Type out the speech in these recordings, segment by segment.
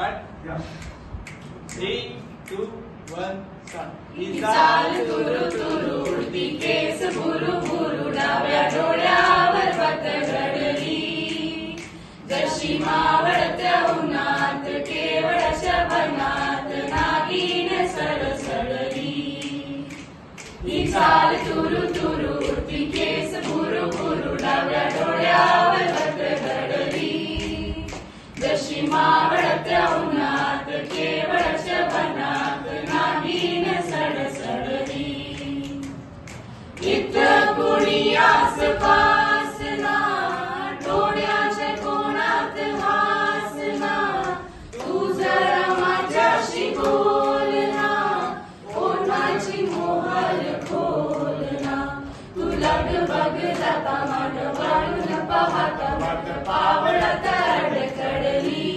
3, 2, 1, start. ही चाल तुरु तुरु उडती केस भुरु भुरु डाव्या डोळ्यावर पतघडली जशी मावळत्या उन्हात केवळ शबनात नागिन सडसडली. ही चाल तुरु तुरु उडती केस भुरु भुरु डाव्या डोळ्यावर पतघडली जशी मावळत्या उन्हात केवळ शबनात नागिन सडसडली. इथं कुणी आसपास ना डोळ्याच्या कोणात वासना तू जरा माझ्याशी बोल ना कोणाची मोहर खोल ना तू लगबग जाता माग वाढून पाहता वाट पावळत अडकडली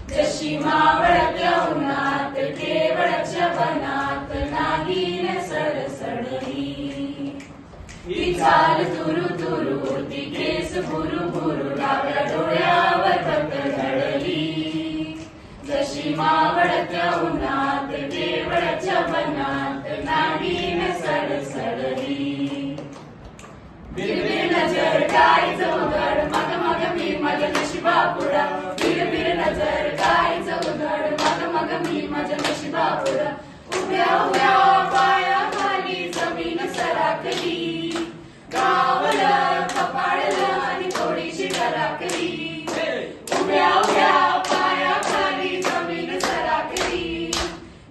जशी मावळत्या उन्हात केवळ शबनात नागिन सडसडली. ही चाल तुरु तुरु उडती केस भुरु भुरु डाव्या डोळ्यावर पतघडली जशी मावळत्या उन्हात केवळ शबनात नागिन सडसडली. बिरबिर नजर काय चौघड मग मग मी माझ्या नशिबापुढा बिरबिर नजर काय चौघड मग मग मी माझ्या नशिबापुढा उभ्या उभ्या पायाखाली जमीन सराकली गावलं कपाळलं आणि थोडीशी टराकली उभ्या उभ्या पायाखाली जमीन सराकली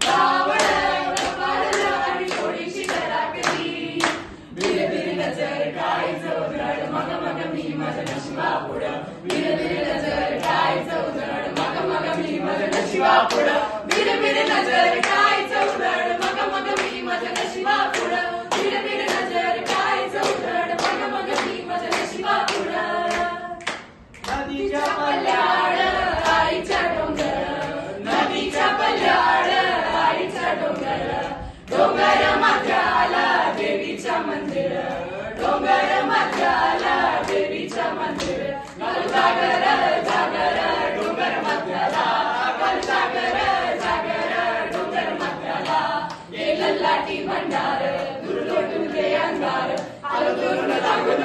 गावलं कपाळलं आणि थोडीशी टराकली. बिरबिर नजर काय चौघड मग मग मी माझ्या नशिबापुढं बिरबिर नजर काय चौघड मग मग मी माझ्या नशिबापुढं बिरबिर नजर काय चौघड मग मग मी माझ्या नशिबापुढं बिरबिर नजर काय चौघड मग मग मी माझ्या नशिबापुढं. नदीच्या पल्याड आईच्या डोंगर नदीच्या पल्याड आईच्या डोंगर डोंगर माझ्याला देवीच्या मंदिर डोंगर माझ्याला देवीच्या मंदिर घाल जागर जागर डोंगर माझ्याला घाल जागर जागर डोंगर माझ्याला ये लल्लाटी भंडार दूर लोटून दे अंगार आलो दुरून लागून